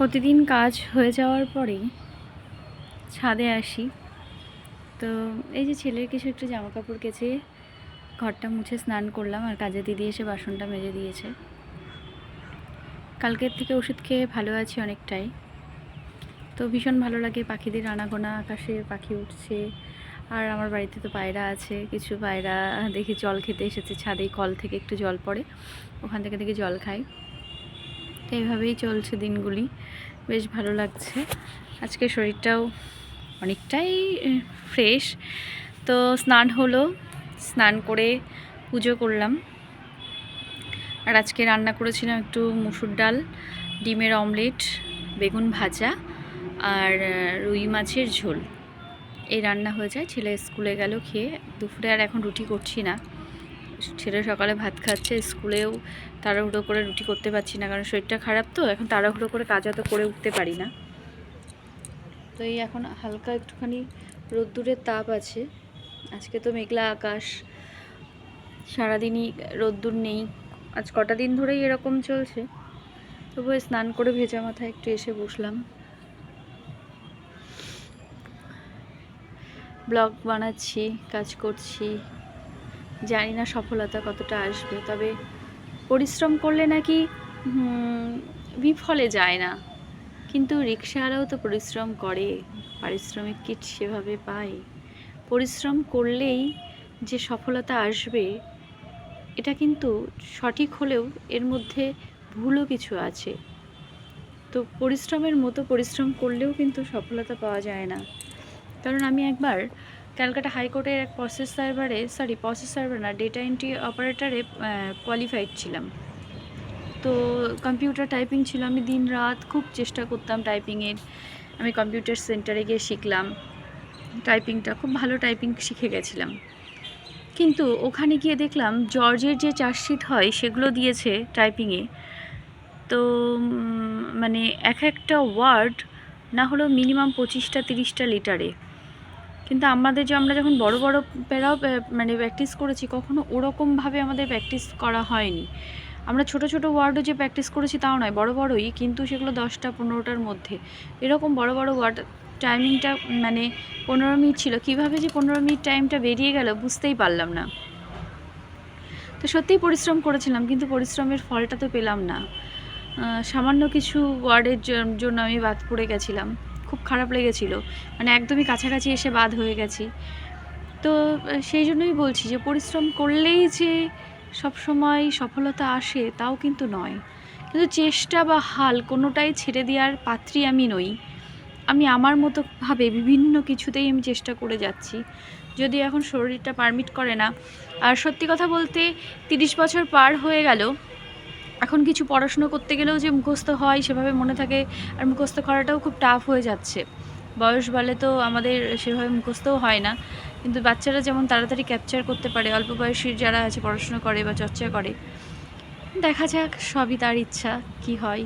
প্রতিদিন কাজ হয়ে যাওয়ার পরেই ছাদে আসি। তো এই যে ছেলের কিছু একটু জামা কাপড় কেচে ঘরটা মুছে স্নান করলাম, আর কাজে দিদি এসে বাসনটা মেজে দিয়েছে। কালকের থেকে ওষুধ খেয়ে ভালো আছি অনেকটাই। তো ভীষণ ভালো লাগে পাখিদের আনাগোনা, আকাশে পাখি উঠছে। আর আমার বাড়িতে তো পায়রা আছে, কিছু পায়রা দেখি জল খেতে এসেছে ছাদেই, কল থেকে একটু জল পড়ে, ওখান থেকে দেখি জল খাই। তো এইভাবেই চলছে দিনগুলি, বেশ ভালো লাগছে। আজকে শরীরটাও অনেকটাই ফ্রেশ। তো স্নান হলো, স্নান করে পুজো করলাম। আর আজকে রান্না করেছিলাম একটু মুসুর ডাল, ডিমের অমলেট, বেগুন ভাজা আর রুই মাছের ঝোল। এই রান্না হয়ে যায়। ছেলে স্কুলে গেল খেয়ে। দুপুরে আর এখন রুটি করছি না, ছেলে সকালে ভাত খাচ্ছে। স্কুলেও তাড়াহুড়ো করে রুটি করতে পারছি না, কারণ শরীরটা খারাপ, তো এখন তাড়াহুড়ো করে কাজও তো করে উঠতে পারি না। তো এই এখন হালকা একটুখানি রোদ্দুরের তাপ আছে। আজকে তো মেঘলা আকাশ, সারাদিনই রোদ্দুর নেই। আজ কটা দিন ধরেই এরকম চলছে। তবুও স্নান করে ভেজা মাথায় একটু এসে বসলাম। ব্লগ বানাচ্ছি, কাজ করছি। জানি না সফলতা কতটা আসবে, তবে পরিশ্রম করলে নাকি বিফলে যায় না। কিন্তু রিক্সাওয়ালাও তো পরিশ্রম করে, পারিশ্রমিক কি সেভাবে পায়? পরিশ্রম করলেই যে সফলতা আসবে এটা কিন্তু সঠিক হলেও এর মধ্যে ভুলও কিছু আছে। তো পরিশ্রমের মতো পরিশ্রম করলেও কিন্তু সফলতা পাওয়া যায় না। কারণ আমি একবার ক্যালকাটা হাইকোর্টের এক প্রসেস সার্ভার না, ডেটা এন্ট্রি অপারেটরে কোয়ালিফাইড ছিলাম। তো কম্পিউটার টাইপিং ছিল, আমি দিন রাত খুব চেষ্টা করতাম টাইপিংয়ের। আমি কম্পিউটার সেন্টারে গিয়ে শিখলাম টাইপিংটা, খুব ভালো টাইপিং শিখে গেছিলাম। কিন্তু ওখানে গিয়ে দেখলাম জর্জের যে চার্জশিট হয় সেগুলো দিয়েছে টাইপিংয়ে। তো মানে একটা ওয়ার্ড না হলেও মিনিমাম 25-30টা লিটারে। কিন্তু আমরা যখন বড় বড় প্যারাও মানে প্র্যাকটিস করেছি, কখনো ওরকমভাবে আমাদের প্র্যাকটিস করা হয়নি। আমরা ছোট ছোট ওয়ার্ডও যে প্র্যাকটিস করেছি তাও নয়, বড় বড়ই, কিন্তু সেগুলো 10-15টার মধ্যে। এরকম বড় বড় ওয়ার্ড টাইমিংটা মানে 15 মিনিট ছিল। কীভাবে যে 15 মিনিট টাইমটা বেরিয়ে গেল বুঝতেই পারলাম না। তো সত্যিই পরিশ্রম করেছিলাম, কিন্তু পরিশ্রমের ফলটা তো পেলাম না। সামান্য কিছু ওয়ার্ডের জন্য আমি বাদ পড়ে গেছিলাম, খুব খারাপ লেগেছিল। মানে একদমই কাছাকাছি এসে বাদ হয়ে গেছি। তো সেই জন্যই বলছি যে পরিশ্রম করলেই যে সবসময় সফলতা আসে তাও কিন্তু নয়। কিন্তু চেষ্টা বা হাল কোনোটাই ছেড়ে দেওয়ার পাত্রী আমি নই। আমি আমার মতোভাবে বিভিন্ন কিছুতেই আমি চেষ্টা করে যাচ্ছি, যদি এখন শরীরটা পারমিট করে না। আর সত্যি কথা বলতে 30 বছর পার হয়ে গেল, এখন কিছু পড়াশুনো করতে গেলেও যে মুখস্থ হয় সেভাবে মনে থাকে, আর মুখস্থ করাটাও খুব টাফ হয়ে যাচ্ছে। বয়স বাড়লে তো আমাদের সেভাবে মুখস্থও হয় না, কিন্তু বাচ্চারা যেমন তাড়াতাড়ি ক্যাপচার করতে পারে, অল্প বয়সী যারা আছে পড়াশুনো করে বা চর্চা করে। দেখা যাক, সবই তার ইচ্ছা, কি হয়।